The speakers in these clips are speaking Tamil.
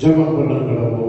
ஜெபம் பண்ண கடவோம்.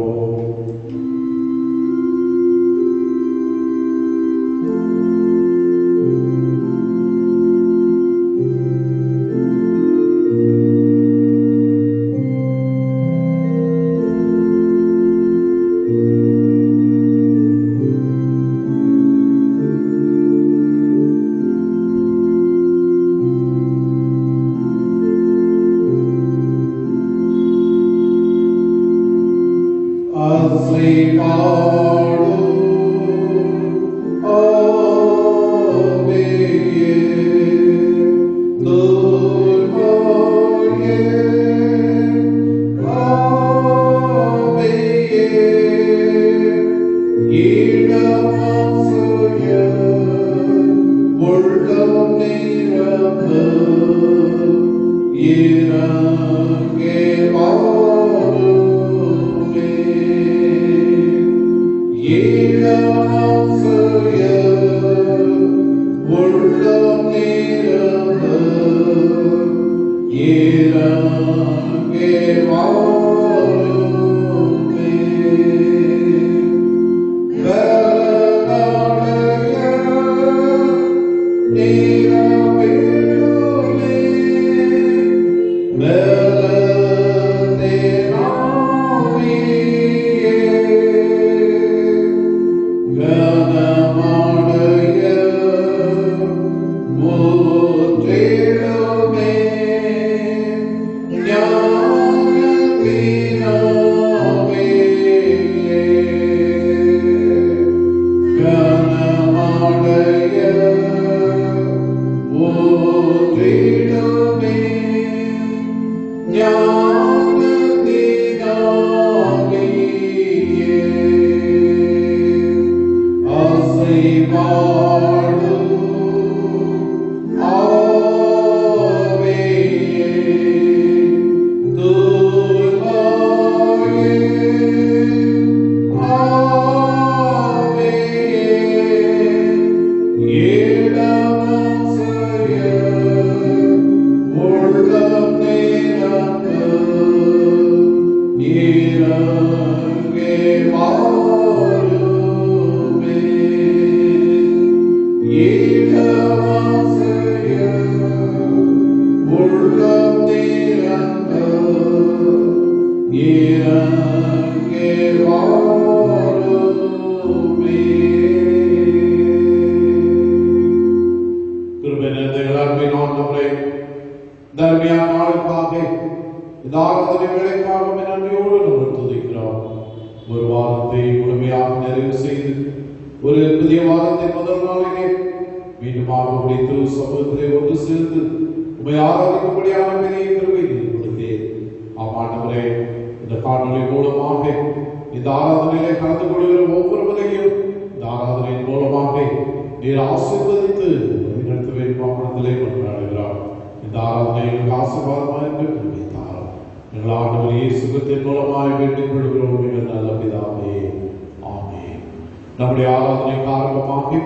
நம்முடைய ஆராதனைக்கு ஆரம்பமாக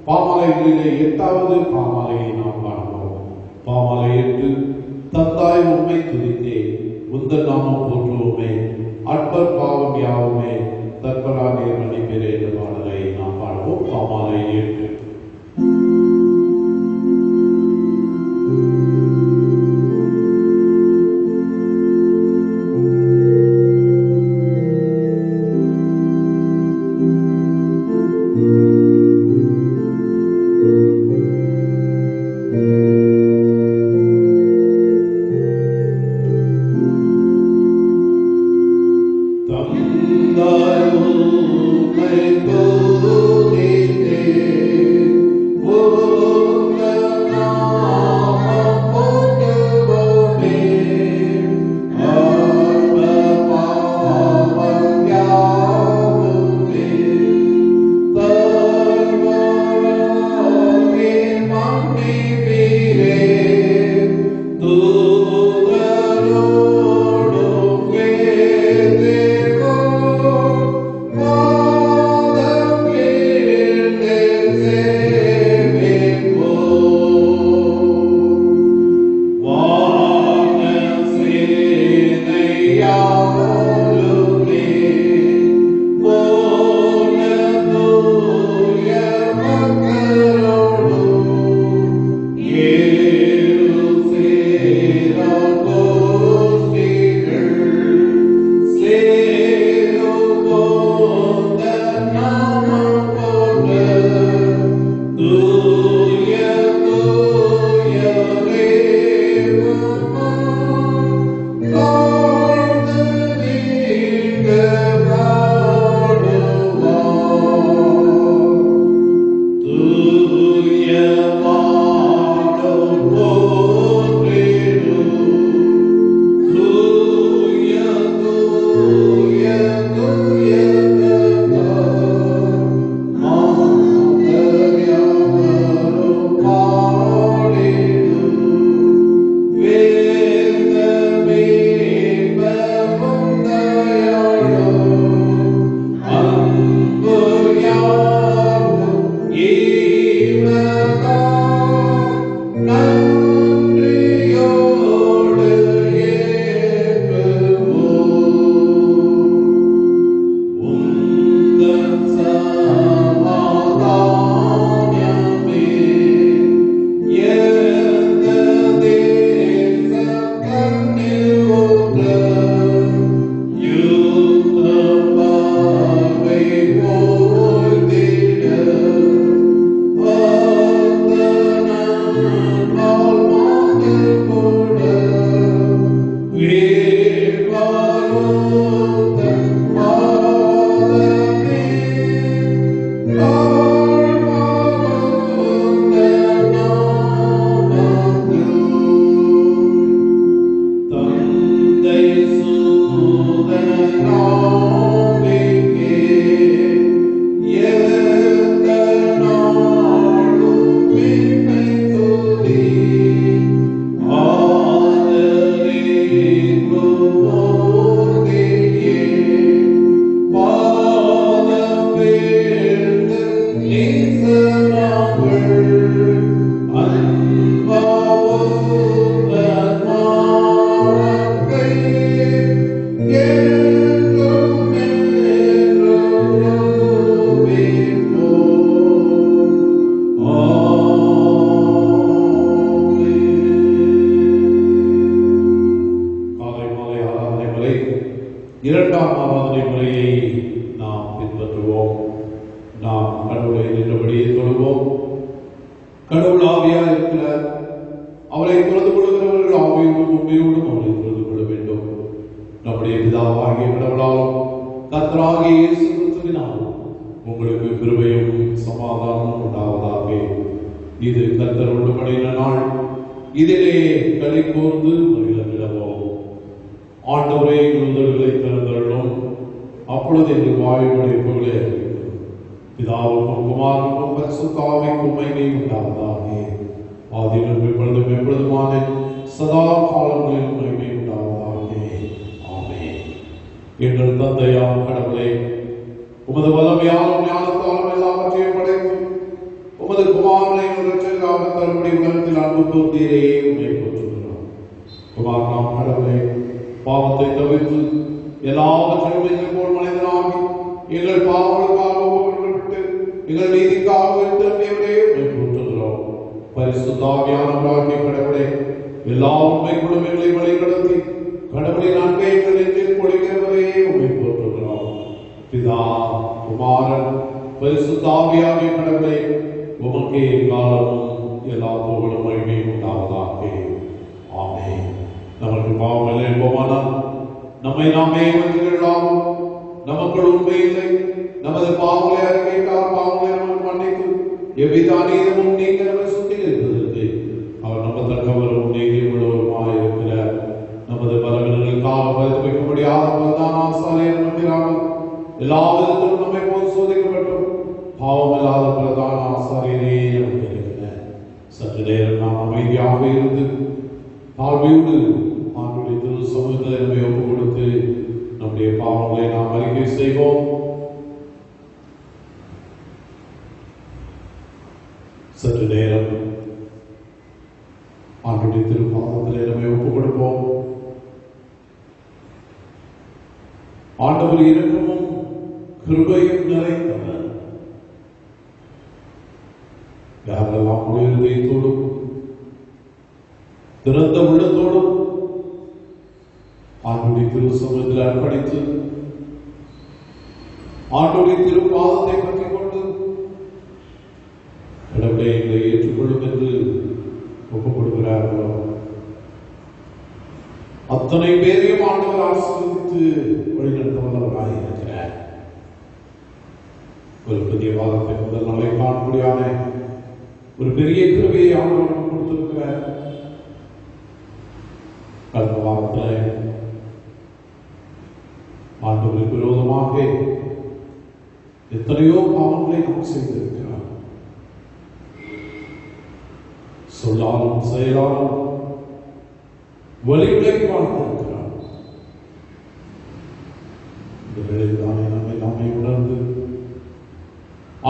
பாமாலைகளிலே 8வது பாமாலையை நாம் காண்போம். பாமாலை 8. தந்தாய் உம்மை துதித்தே உந்தன் நாமம் போற்றுவோமே, அற்பர் பாவம் யாவுமே தற்பரா நீர் மன்னிப்பீரே என்ற பாடலை நாம் பாடுவோம். பாமாலை 8. இரண்டாம் ஆராதனை முறையை நாம் பின்பற்றுவோம். நாம் கடவுளை நின்றபடியே தொழுவோம். கடவுள் ஆவியாக இருக்கிறார். அவரை தொழுது கொள்கிறவர்கள் ஆவியோடும் உண்மையோடும் அவரை தொழுது கொள்ள வேண்டும். நம்முடைய பிதாவாகிய கடவுளாலும் கர்த்தராகிய இயேசு கிறிஸ்துவினாலும் உங்களுக்கு கிருபையும் சமாதானமும் உண்டாவதாக. இது கர்த்தர் உண்டுபடின நாள். இதிலே களி கூர்ந்து மகிழ்ந்திடுவோம். ஆண்டவரே, உதடுகளை திறந்தருளும். அப்பொழுது எங்கள் வாயுடைய புகழே பிதாவுக்கும் குமாரனுக்கும் பரிசுத்த ஆவிக்கும் மகிமை உண்டாவதாக. ஆதியிலும் இப்பொழுதும் எப்பொழுதுமான சதா காலங்களிலும் மகிமை உண்டாவதாக. ஆமென். எங்கள் தந்தையாம் கடவுளே, உமது வல்லமையாலும் ஞானத்தாலும் எல்லாவற்றையும் படைத்து உமது குமாரனை இரட்சகராக தரும்படி உலகத்தில் அன்பு கூர்ந்தீரே, உம்மை போற்றுகிறோம். குமாரனாம் கடவுளே, பாவத்தை தவிர்த்து எல்லாவற்றையும் எதிர்கோள் மனிதனாகி எங்கள் பாவங்களுக்காக ஒப்புவிட்டு எங்கள் நீதிக்காக போற்றுகிறோம். பரிசுத்த ஆவியானவராகிய கடவுளே, எல்லா உண்மை குழுமைகளை வழிநடத்தி கடவுளின் அன்பை எங்கள் நெஞ்சில் பொழிகிறவரே, உம்மை போற்றுகிறோம். பிதா, குமாரன், பரிசுத்த ஆவியாகிய கடவுளே, உமக்கே காலமும் எல்லா புகழும் மகிமையும் உண்டாவதாக. ஆமென். நமக்கு பாவம் என்போமானால் நம்மை நாமே வஞ்சிகளாகும். நமக்குள் உண்மை இல்லை. நமது பாவங்களை அறிக்கைக்காக பாவங்களை நமக்கு மன்னித்து எவ்வித அநீதமும் நீங்க நம்மை சுத்திகரிப்பதற்கு அவர் நம்பத்தக்கவரும் நீதி உள்ளவருமாய் இருக்கிறார். நமது பலவீனங்களுக்காக பரிந்து வைக்க முடியாத பிரதான ஆசாரியை நம்பினார்கள். எல்லா விதத்திலும் நம்மை போது சோதிக்கப்பட்டோம். பாவம் இல்லாத பிரதான ஆசாரியரே நமக்கு இருக்கிறார். சற்று நேரம் நாம் அமைதியாக இருந்து தாழ்மையோடு ஆண்டுடைய திரு சமூகத்தில் நம்மை ஒப்புக் கொடுத்து நம்முடைய பாவங்களை நாம் அறிக்கை செய்வோம். சற்று நேரம் ஆண்டுடைய திருப்பாதத்தில் நம்மை ஒப்புக் கொடுப்போம். ஆண்டவர் இரக்கமும் கிருபையும் நிறைந்தவர். யாரெல்லாம் இதயத்தோடும் திறந்த உள்ளத்தோடும் ஆண்டுடைய திரு சமூகத்தில் அர்ப்பணித்து ஆண்டுடைய திருப்பாதத்தை பற்றிக் கொண்டு கடவுளை எங்களை ஏற்றுக்கொள்ளும் என்று ஒப்புக் கொடுக்கிறார்களோ அத்தனை பேரையும் ஆண்டவர் ஆசீர்வதித்து வழிநடத்த வல்லவராக இருக்கிறார். ஒரு புதிய வாதத்தை முதல் நாளை காணக்கூடியான ஒரு பெரிய கிருபையை ஆண்டவர் கொடுத்திருக்கிறார். கடந்த வாரத்தில் ஆண்டவருக்கு விரோதமாக எத்தனையோ பாவங்களை நாம் செய்திருக்கிறார். சொல்லாலும் செயலாலும் வழிவிலகி வாழ்ந்திருக்கிறார். இந்த வேளையில்தானே நம்மை உணர்ந்து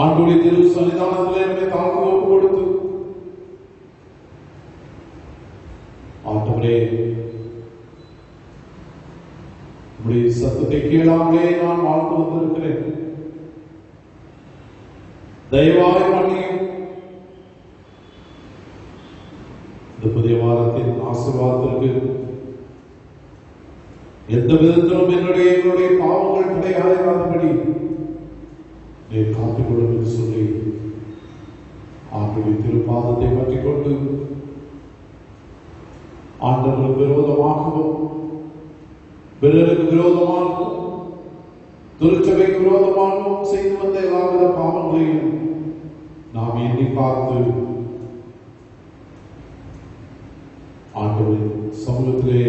ஆண்டவருடைய திரு சன்னிதானத்திலே நம்மை தாழ்ந்து ஒப்புக் கொடுத்து ஆண்டவரே, உம்முடைய சத்தத்தை கேளாமலே நான் வாழ்ந்து வந்திருக்கிறேன். தயவாய் மன்னியும். இந்த புதிய வாரத்தின் ஆசீர்வாதத்திற்கு எந்த விதத்திலும் எங்களுடைய பாவங்கள் தடையாகாதபடி நீர் காத்துக்கொள்ளும் என்று சொல்லி ஆண்டுடைய திருப்பாதத்தை பற்றிக் கொண்டு ஆண்டவருக்கு விரோதமாகவும் பிறருக்கு விரோதமாகவும் திருச்சபைக்கு விரோதமாகவும் செய்து வந்த எல்லாவித பாவங்களையும் நாம் எண்ணி பார்த்து ஆண்டவரின் சமூகத்திலே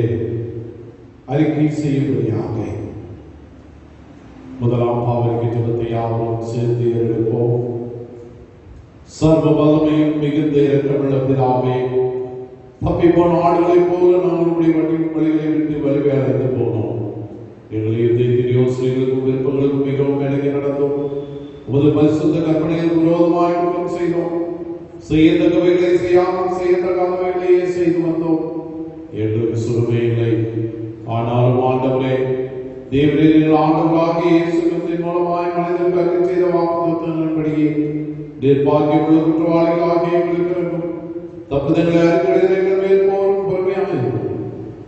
அறிக்கை செய்யும்படியாக முதலாம் பாவரிக்கை ஜெபத்தை யாவரும் சேர்ந்து எடுப்போம். சர்வ வல்லமையும் மிகுந்த இரக்கமுள்ள பிதாவே, தப்பி போன ஆடுகளைப் போல நம்மளுடைய வழிகளை விட்டு வலிமை அடைந்து போனோம். எங்கள் இதயத்தின் யோசனைகளுக்கும் விருப்பங்களுக்கும் மிகவும் இணங்கி நடந்தோம். உமது பரிசுத்த கற்பனைகளுக்கு விரோதமாய் குற்றம் செய்தோம். செய்யத்தக்கவைகளை செய்யாமல் செய்யத்தக்காதவைகளையே செய்து வந்தோம். எங்களுக்கு சுகமே இல்லை. ஆனாலும் ஆண்டவரே, தேவரின் ஆண்டவராகிய இயேசு கிறிஸ்துவின் மூலமாய் மனிதனுக்கு அருள் செய்த வாக்குத்தத்தங்களின்படியே நிர்பாக்கியமுள்ள குற்றவாளிகளாகிய எங்களுக்கு தப்புதங்களை அறிக்கைகளை எங்கள் மேல் போரும் பொறுமையாக இருக்கும்.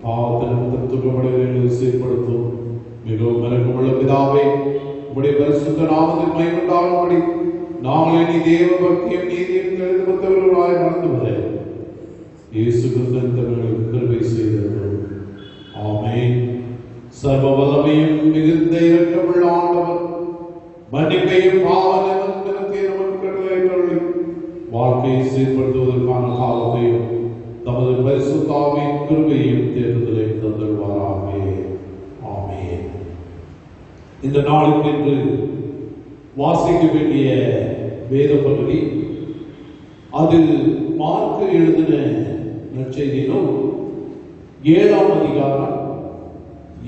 பாவத்தின் துக்கப்படுகளை சீர்படுத்தும். மிகவும் இரக்கமுள்ள பிதாவே, உம்முடைய பரிசுத்த நாமத்தில் மகிமையுண்டாகும்படி நாங்கள் இனி தேவ பக்தியும் நீதியும் தெரிந்து கொண்டவர்களாய் நடந்து வர இயேசு கிறிஸ்துவின் கிருபை செய்தோம். ஆமென். சர்வ வல்லமையும் மிகுந்த இரக்கமுள்ள ஆண்டவர் மன்னிப்பையும் பாவ நிவர்த்தியை நமக்கு கட்டளையிட்டுள்ளி வாழ்க்கையை சீர்படுத்துவதற்கான காலத்தையும் தமது பரிசுத்த ஆவியின் கிருபையையும் தேர்தலையும் தந்தருள்வாராக. ஆமென். இந்த நாளுக்கு என்று வாசிக்க வேண்டிய வேத பகுதி, அதில் மார்க்கு எழுதின நற்செய்தி நூல் 7ஆம் அதிகாரம்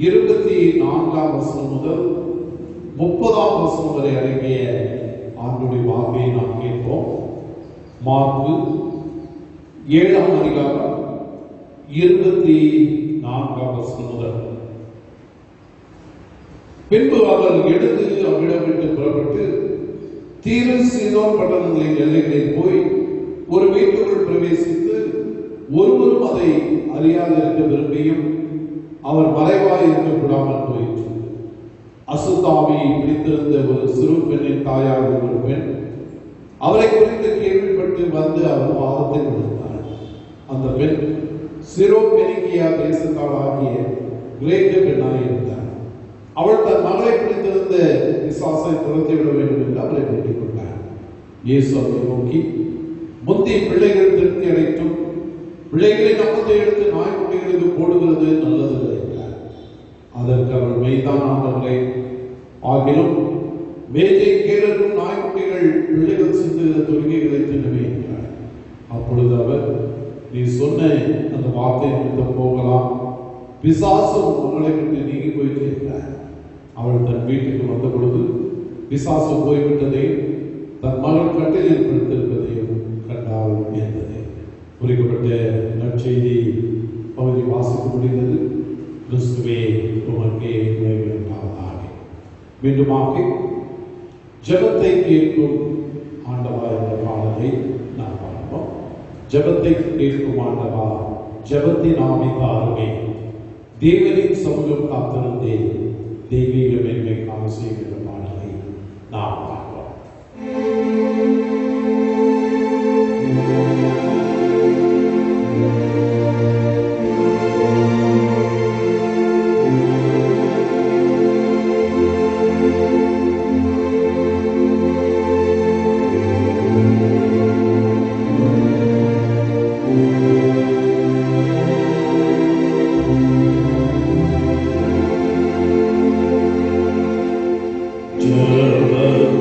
24ஆம் வசனம் முதல் 30ஆம் வசனம் வரை அடங்கிய ஆண்டுடைய வார்த்தையை நாம் கேட்போம். மார்க்கு 7ஆம் அதிகாரம் 24ஆம் வசனம் முதல். பின்பு அவர் எடுத்து அவ்விடம் விட்டு புறப்பட்டு தீரு சீதோன் பட்டணங்களின் எல்லைகளில் போய் ஒரு வீட்டுக்குள் பிரவேசித்து ஒருவரும் அதை அறியாதிருக்க விரும்பியும் அவர் மறைவாய் இருக்கக்கூடாமல் போயிற்று. அசுத்தாவியை பிடித்திருந்த ஒரு சிறு பெண்ணின் தாயாக ஒரு பெண் அவரை குறித்து கேள்விப்பட்டு வந்து அவர் பாதத்தில் விழுந்தார். அந்த பெண் சிரோபெனிகியா தேசத்தாளாகிய கிரேக்க பெண்ணாய் இருந்தார். அவள் தன் மகளை பிடித்திருந்த பிசாசை துரத்தி விட வேண்டும் என்று அவரை வேண்டிக் கொண்டார். இயேசு அவரை நோக்கி, முந்தைய பிள்ளைகள் திருப்தி அடைத்தும் பிள்ளைகளின் அப்பத்தை எடுத்து நாய்க்குட்டிகளுக்கு போடுகிறது நல்லது என்றார். அதற்கு அவள் மெய்தான் ஆண்டவரே, ஆகிலும் மேஜை கீழரும் நாய்க்குட்டிகள் பிள்ளைகள் சிந்துகிற தொழுகைகளை தின்னுமே என்றார். அப்பொழுது அவர், நீ சொன்ன அந்த வார்த்தை நிமித்தம் போகலாம், பிசாசு உங்களை விட்டு நீங்கி போயிட்டு என்றார். அவள் தன் வீட்டுக்கு வந்த பொழுது பிசாசு போய்விட்டதையும் தன் மகள் கட்டிலில் படுத்திருப்பதையும் கண்டாள் என்பது குறிக்கப்பட்ட நற்செய்தி பகுதி வாசிக்க முடிந்தது. கிறிஸ்துவே உமக்கே மகிமை உண்டாவதாக. மீண்டுமாக ஜெபத்தை கேட்கும் ஆண்டவா என்ற பாடலை நாம் பார்ப்போம். ஜெபத்தை கேட்கும் ஆண்டவா, ஜெபத்தின் ஆவி தாருமே. தேவனின் சமூகம் காத்திருந்தே தெய்வீக மேன்மை காண செய்கின்ற பாடலை நாம் பார்ப்போம்.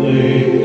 Jai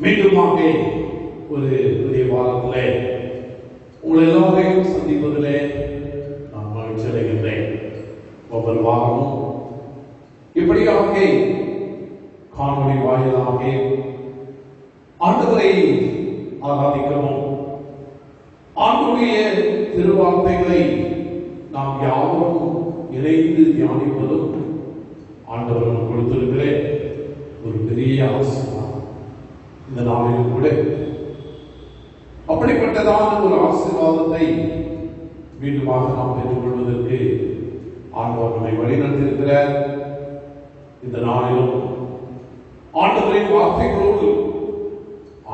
மீண்டுமாக ஒரு புதிய வாரத்திலே உங்கள் எல்லாரையும் சந்திப்பதிலே நான் மகிழ்ச்சி அடைகின்றேன். ஒவ்வொரு வாரமும் இப்படியாக காணொளி வாயிலாக ஆண்டவரை ஆராதிக்கவும் ஆண்டுடைய திருவார்த்தைகளை நாம் யாவரும் இணைந்து தியானிப்பதும் ஆண்டவர் கொடுத்திருக்கிற ஒரு பெரிய ஆசீர்வாதம். இந்த நாளிலும் கூட அப்படிப்பட்டதான ஒரு ஆசீர்வாதத்தை மீண்டுமாக நாம் பெற்றுக்கொள்வதற்கு ஆண்டவர் நம்மை வழிநடத்தியிருக்கிறார். இந்த நாளிலும் ஆண்டவரின் வார்த்தைகளோடு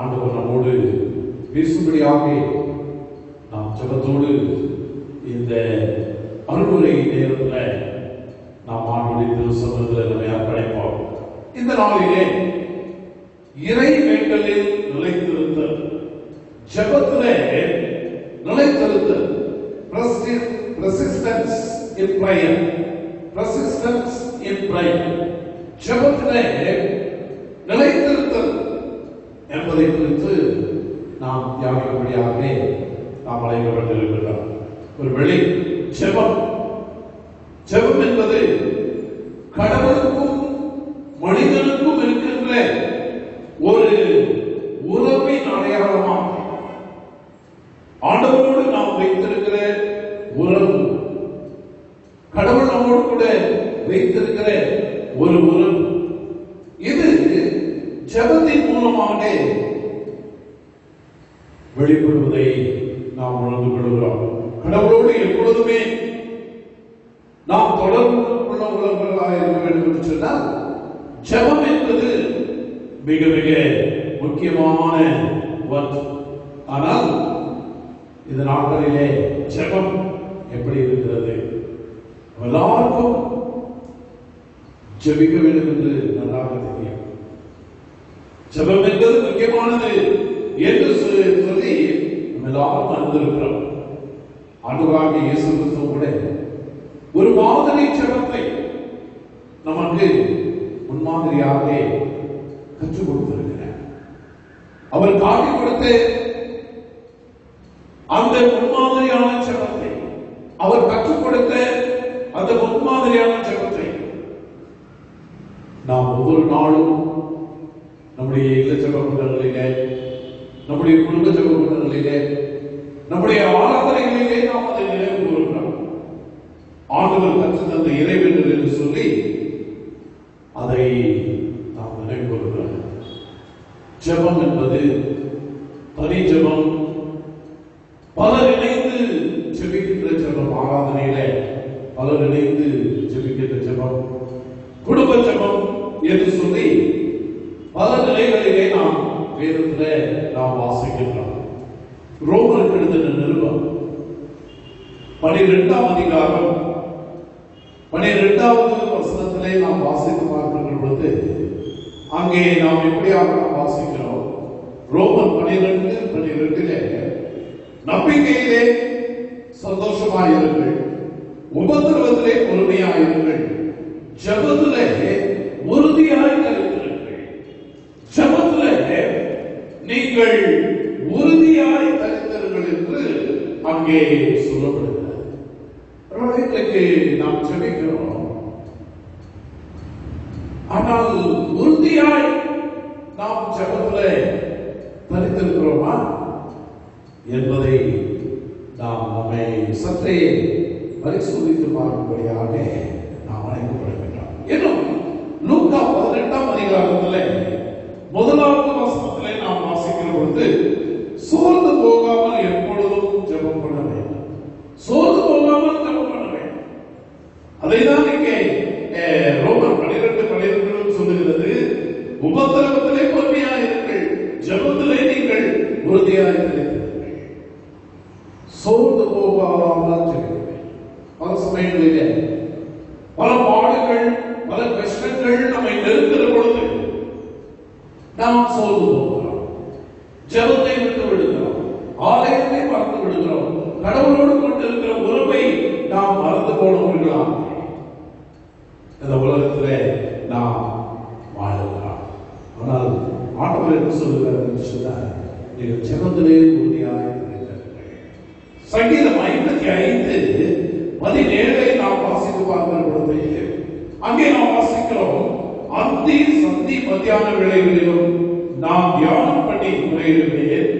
ஆண்டவர் நம்மோடு பேசும்படியாக நாம் ஜெபத்தோடு இந்த அருள்முறை நேரத்தில் நாம் ஆண்டவரின் திருச்சபையில் நம்மை அர்ப்பணிப்போம். இந்த நாளிலே இறை வேண்டலில் நிலைத்திருத்தல், ஜெபத்திலே நிலைத்திருத்தல், persistence in prayer, persistence in prayer, ஜெபத்திலே நிலைத்திருத்தல் என்பதை குறித்து நாம் தியானிக்கும்படியாக நாம் அழைக்கப்பட்டிருக்கிறோம். ஒரு வெளி ஜெபம், ஜெபம் என்பது கடவுளுக்கும் மனிதனுக்கும் இருக்கின்ற ஒரு உறவின் அடையாளமாக ஆண்டவரோடு நாம் வைத்திருக்கிற உறவு, கடவுள் நம்மோடு கூட வைத்திருக்கிற ஒரு உறவு, இது ஜெபத்தின் மூலமாக வெளிப்படுவதை நாம் உணர்ந்து கொள்கிறோம். கடவுளோடு எப்பொழுதுமே நாம் தொடர்பு உள்ளவர்களாக இருக்க வேண்டும் என்று சொன்னால் ஜெபம் என்பது மிக மிக முக்கியமான ஒன்று. ஆனால் இந்த நாட்களிலே ஜெபம் எப்படி இருக்கிறது? எல்லாருக்கும் ஜெபிக்க வேண்டும் என்று நன்றாக தெரியும். ஜெபம் என்பது முக்கியமானது என்று சொல்லி நம்ம எல்லாரும் அறிந்திருக்கிறோம். ஆண்டவராகிய இயேசு கிறிஸ்து கூட ஒரு மாதிரி ஜெபத்தை நமக்கு முன்மாதிரியாக கற்றுக் கொடுத்திருக்கிறார். அவர் காட்டிக் கொடுத்த அந்த முன்மாதிரியான ஜெபத்தை, அவர் கற்றுக் கொடுத்த அந்த முன்மாதிரியான ஜெபத்தை நாம் ஒவ்வொரு நாளும் நம்முடைய இல்ல ஜெப கூட்டங்களிலே, நம்முடைய குடும்ப ஜெப கூட்டங்களிலே, நம்முடைய ஆராதனைகளிலே நாம் அதை நினைவு கூறுகிறோம். ஆண்டவர் கற்று தந்த இறைவேண்டல் என்று சொல்லி அதை நாம் நினைவு கூறுகிறோம். ஜெபம் என்பது தனி ஜெபம், பலர் இணைந்து ஜெபிக்கின்ற ஜெபம், ஆராதனையில பலர் இணைந்து ஜெபிக்கின்ற ஜெபம், குடும்ப ஜெபம் என்று சொல்லி பல நிலைகளிலே நாம் வேதத்திலே நாம் வாசிக்கின்றோம். ரோமருக்கு எழுதின நிருபம் 12ஆம் அதிகாரம் 12வது வசனத்திலே நாம் வாசித்து பார்க்கின்ற பொழுது அங்கே நாம் எப்படியாக வாசிக்கிறோம்? ரோமர் 12:12 நம்பிக்கையிலே சந்தோஷமாயிருங்கள், உபத்திரவத்திலே பொறுமையாயிருங்கள், ஜெபத்திலே உறுதியாய் தரித்திருங்கள். ஜெபத்திலே நீங்கள் உறுதியாய் தரித்திருங்கள் என்று அங்கே சொல்லப்படுகிறது. இன்றைக்கு நாம் ஜெபிக்கிறோம், ஆனால் உறுதியாய் நாம் ஜெபத்திலே தரித்திருக்கிறோமா என்பதை நாம் நம்மை சற்றே பரிசோதித்து பார்க்கும்படியாக நாம் அழைக்கப்படுகின்றோம். இன்னும் லூக்கா 18ஆம் அதிகாரத்திலே முதலாவது வசனத்திலே நாம் வாசிக்கிற பொழுது சோர்ந்து போகாமல் எப்பொழுதும் ஜெபம் பண்ண வேண்டும். சோர்ந்து போகாமல் ஜெபம் பண்ண வேண்டும். அதைதான் இங்கே ரோமர் 12:12 சொல்லுகிறது. உபத்திரவத்திலே பொறுமையாயிருங்கள், ஜெபத்திலே நீங்கள் உறுதியாயிருங்கள். சோர்ந்து போகாமல் ஜெபிக்க. பல சமயங்களிலே பல பாடுகள், பல கஷ்டங்கள் நம்மை நெருக்கிற பொழுது நாம் சோர்ந்து போகிறோம், ஜெபத்தை விட்டு விடுகிறோம், ஆலயத்தை மறந்து விடுகிறோம், கடவுளோடு கொண்டிருக்கிற உறவை நாம் மறந்து போனவர்களாம் இந்த உலகத்திலே நாம் வாழுகிறோம். ஆனால் ஆண்டவர் என்ன சொல்லுகிறார் என்று சொன்னால், நீங்கள் ஜெபத்திலே உறுதியாக சங்கீதம் 55:17 நாம் வாசித்து பார்க்கிற பொழுது அங்கே நாம் வாசிக்கிறோம், அந்தி சந்தி மத்தியான வேளைகளிலும் நாம் தியானம் பண்ணி முறையிடுவேன்,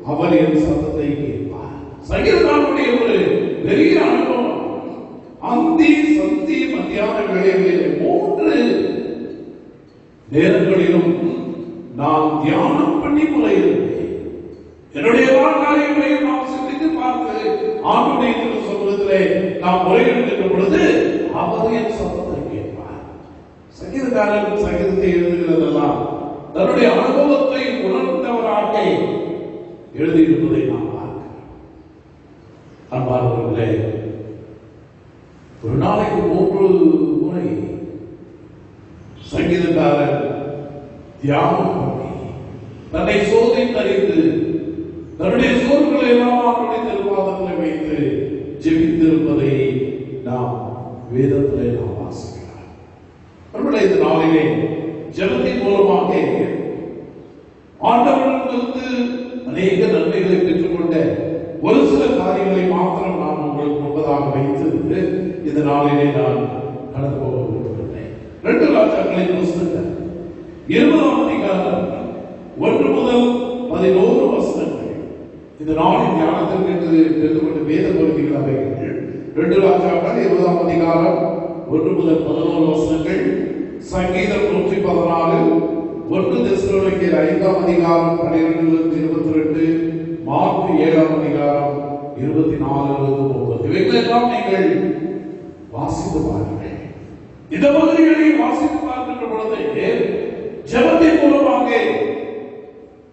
அவர் என் சத்தத்தை கேட்பார். சங்கீதக்காரனுடைய ஒரு பெரிய அனுபவம். அந்தி சந்தி மத்தியான வேளைகளில் 3 நேரங்களிலும் நான் தியானம் பண்ணி முறையிடுவேன். என்னுடைய வாழ்க்கையை நாம் சிந்தித்து பார்த்து ஆண்டுடைய திருச்சபையிலே நாம் முறையிடுகின்ற பொழுது அவர் என் சத்தத்தை கேட்பார். சங்கீதக்காரன் சங்கீதத்தை எழுதுகிறதெல்லாம் தன்னுடைய அனுபவத்தை உணர்ந்தவராக எழுதியிருப்பதை நாம் பார்க்கிறோம். அன்பார்ந்தவர்களே, ஒரு நாளைக்கு 3 முறை சங்கீதக்காரன் தியானம் பண்ணி தன்னை சோதித்தறிந்து தன்னுடைய சோர்வுகளை எல்லாம் அவருடைய திருப்பாதத்தில் வைத்து ஜெபித்திருப்பதை நாம் வேதத்திலே நாம் வாசிக்கிறோம். அவருடைய இந்த நாளிலே ஜெபத்தின் மூலமாக ஆண்டவரிடமிருந்து அநேக நன்மைகளை பெற்றுக்கொண்ட ஒரு சில காரியங்களை மாத்திரம் நான் உங்களுக்கு முன்பதாக வைத்து இந்த நாளிலே நான் கடந்து போக விரும்புகிறேன். 2 ராஜாக்களின் புஸ்தகம் 20ஆம் அதிகாரம் 1 முதல் 11 வசனங்கள் இந்த நாளின் ஞானத்திற்கு தெரிந்து கொண்ட வேத பகுதிகளாக 2 ராஜாக்கள் 20ஆம் அதிகாரம் 1 முதல் 11 வசனங்கள், சங்கீதம் 116, 1 தெசலோனிக்கேயர் 5ஆம் அதிகாரம் 12-22, மார்க் 7ஆம் அதிகாரம் 24-30. இவைகளெல்லாம் நீங்கள் வாசித்து பாருங்கள். இந்த பகுதிகளை வாசித்து பார்க்கின்ற பொழுது ஜெபத்தின் மூலமாக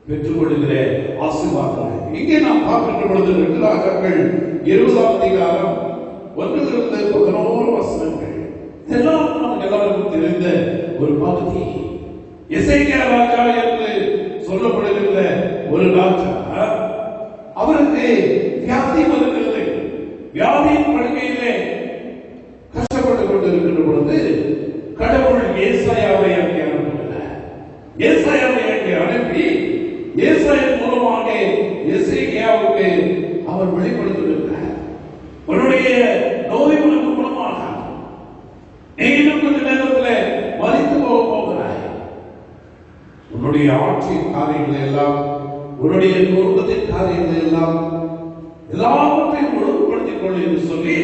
பெற்றுக்கொள்கிற ஆசீர்வாதங்கள் இங்கே நாம் பார்க்கின்ற பொழுது 2 ராஜாக்கள் 20ஆம் அதிகாரம் 1-11 வசனங்கள். இதெல்லாம் நமக்கு எல்லாருக்கும் தெரிந்த ஒரு பகுதி. எசேக்கியா ராஜா என்று சொல்லப்படுகிற ஒரு ராஜா, அவருக்கு வியாதி வருகிறது. வியாதியின் படுக்கையிலே கஷ்டப்பட்டுக் கொண்டிருக்கின்ற பொழுது கடவுள் ஏசாயாவை அங்கே அனுப்புகிறார். ஏசாயாவை அங்கே அனுப்பி ஏசாயா மூலமாக எசேக்கியாவுக்கு அவர் வெளிப்படுத்துகிறார். உன்னுடைய நோய் உனக்கு குணமாகும், நீ இன்னும் கொஞ்ச நேரத்தில் மரித்து போகிறாய், உன்னுடைய ஆட்சியின் காரியங்களை எல்லாம், உன்னுடைய குடும்பத்தின் காரியங்களை எல்லாம் எல்லாவற்றையும் ஒழுங்குபடுத்திக் கொள் என்று சொல்லி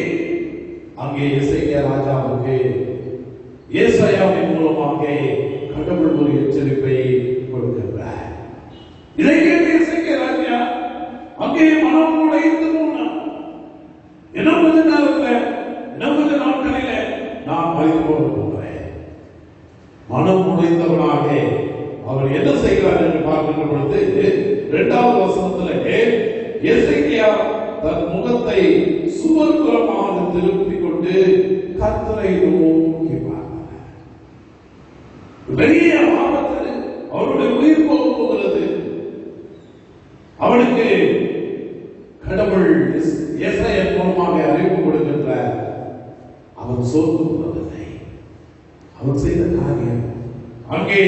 அங்கே எசேக்கியா ராஜாவுக்கு ஏசாயாவின் மூலமாக கடவுள் ஒரு எச்சரிப்பை கொடுக்கின்றார். இதை கேட்டு எசேக்கியா ராஜா அங்கே மனம் உடைந்து போனார். என்ன கொஞ்ச நேரத்தில், என்ன கொஞ்ச நாட்களில நான் மரித்து போக போகிறேன். மனம் உடைந்தவனாக அவர் என்ன செய்கிறார் என்று பார்க்கின்ற பொழுது 2வது வசனத்திலே எசேக்கியா தன் முகத்தை சுவர்புறமாக திருப்பிக் கொண்டு கர்த்தரை நோக்கி பார்த்தார். பெரிய ஆபத்து, அவருடைய உயிர் போக போகிறது. அவனுக்கு கடவுள் ஏசாயா மூலமாக அறிவிப்பு கொடுக்கின்றார். அவன் சோர்ந்து போவதில்லை. அவன் செய்த காரியம் அங்கே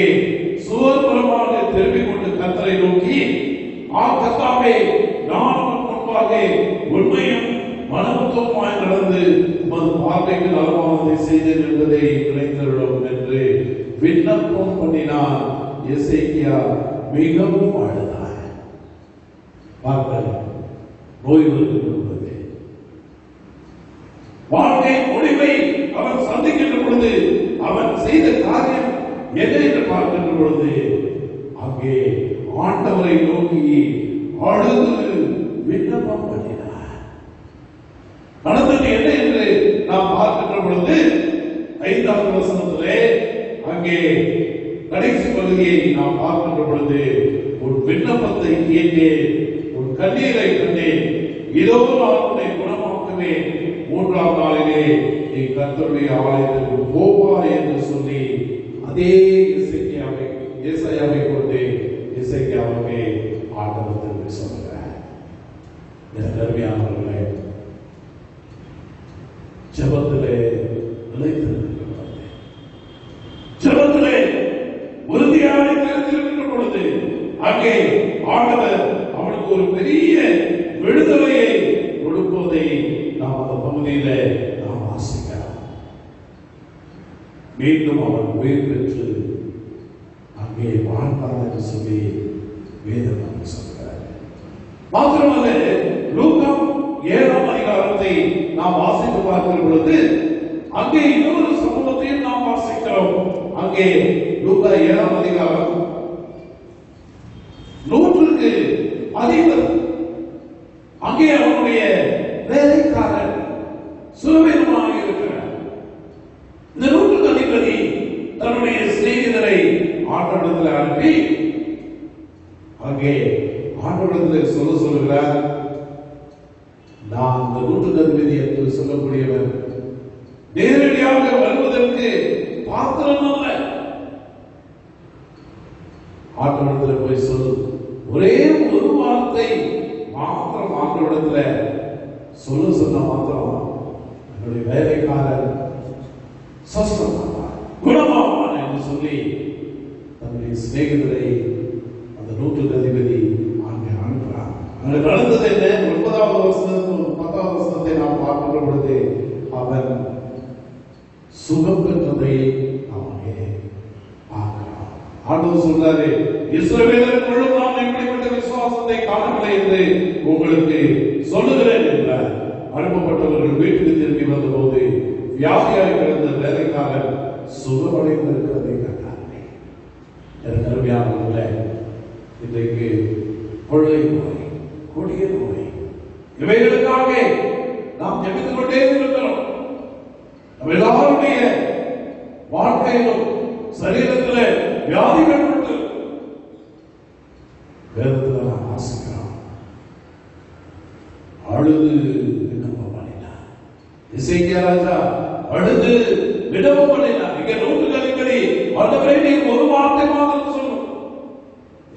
சுவர்புறமாக திரும்பிக் கொண்டு கர்த்தரை நோக்கி, கர்த்தாவே, நான் முன்பாக உண்மையும் மனமுத்தமாய் நடந்து உமது பார்வைக்கு நலமானதை செய்தேன் என்பதை நினைத்தருளும் என்று விண்ணப்பம் பண்ணினான். எசேக்கியா மிகவும் அழுதார். பார்த்தார், நோய் வருகிறது. அவன் சந்திக்கின்ற பொழுது அவன் செய்த காரியம் என்ன என்று பார்க்கின்ற பொழுது அங்கே ஆண்டவரை நோக்கி அழுது விண்ணப்பம் பண்ணினார். நடந்தது என்ன என்று நாம் பார்க்கின்ற பொழுது 5வது வசனத்திலே அங்கே கடைசி பகுதியை நாம் பார்க்கின்ற பொழுது உன் விண்ணப்பத்தை கேட்டேன், உன் கண்ணீரை கண்டேன், இதோ நான் உன்னை குணமாக்குவேன், 3ஆம் நாளிலே நீ கர்த்தருடைய ஆலயத்திற்கு போவாய் என்று சொல்லி அதே ஏசாயாவை கொண்டு எசேக்கியாவுக்கு ஆண்டவர் சொல்கிறார். அருமையானவர்களே, ஜெபத்திலே நிலைத்திருக்கிறது, ஜெபத்திலே உறுதியாக நிலைத்திருக்கின்ற பொழுது அங்கே ஆண்டவர் அவனுக்கு ஒரு பெரிய விடுதலையை கொடுப்பதை நாம் அந்த பகுதியில நாம் வாசிக்கலாம். மீண்டும் அவன் உயிர் பெற்று அங்கே வாழ்ந்தான் என்று சொல்லி வேதம் நமக்கு சொல்கிறார். மாத்திரமல்ல, லூக்கா 7ஆம் அதிகாரத்தை நாம் வாசித்து பார்க்கிற பொழுது அங்கே இன்னொரு சம்பவத்தையும் நாம் வாசிக்கிறோம். அங்கே லூக்கா 7ஆம் அதிகாரம் 100க்கு அதிபர் அங்கே அவனுடைய வேலைக்காரன் சுரவீனமாக இருக்கிறார். இந்த 100க்கு அதிபதி தன்னுடைய சிநேகிதரை ஆண்டவரிடத்தில் அனுப்பி அங்கே ஆண்டவரிடத்தில் சொல்லுகிறார், நான் இந்த 100க்கு அதிபதி என்று சொல்லக்கூடியவர் நேரடியாக வருவதற்கு பாத்திரம் அல்ல. ஆண்டவரிடத்தில் போய் சொல், ஒரே ஒரு வார்த்தை மாத்திரம் ஆண்டவரிடத்தில் சொன்ன மாத்திரம் என்னுடைய வேலைக்காரர் சொஸ்தமாவார், குணமாவான் என்று சொல்லி தன்னுடைய சிநேகிதரை அந்த 100க்கு அதிபதி அங்கே அனுப்புகிறார். அங்கே நடந்தது என்ன? 9வது வசனம் 10வது வசனத்தை நாம் பார்க்கின்ற பொழுது அவன் சுகம் பெற்றதை அவனே பார்க்கிறான். ஆண்டவர் சொல்றாரு, இஸ்ரவேலருக்குள்ளும் நாம் இப்படிப்பட்ட விசுவாசத்தை காணவில்லை என்று உங்களுக்கு சொல்லுகிறேன் என்றார். அனுப்பப்பட்டவர்கள் வீட்டுக்கு திரும்பி வந்தபோது வியாதியாய் கிடந்த வேலைக்காரர் சுகமடைந்திருக்கிறதை கண்டார்கள். எனக்கு அருமையானவர்களே, இன்றைக்கு கொள்ளை நோய், கொடிய நோய், இவைகளுக்காக நாம் ஜெபித்துக் கொண்டே இருக்கிறோம். நம்ம எல்லாருடைய வாழ்க்கையிலும் சரீரத்தில் வியாதிகள் உண்டு. வேதத்தில் நாம் வாசிக்கிறோம், அழுது விண்ணப்பம் பண்ணினார். எசேக்கியா ராஜா அழுது விண்ணப்பம் பண்ணினார். இங்கே 100க்கு அதிபதி, ஆண்டவரே நீர் ஒரு வார்த்தை மாத்திரம் சொல்லும்,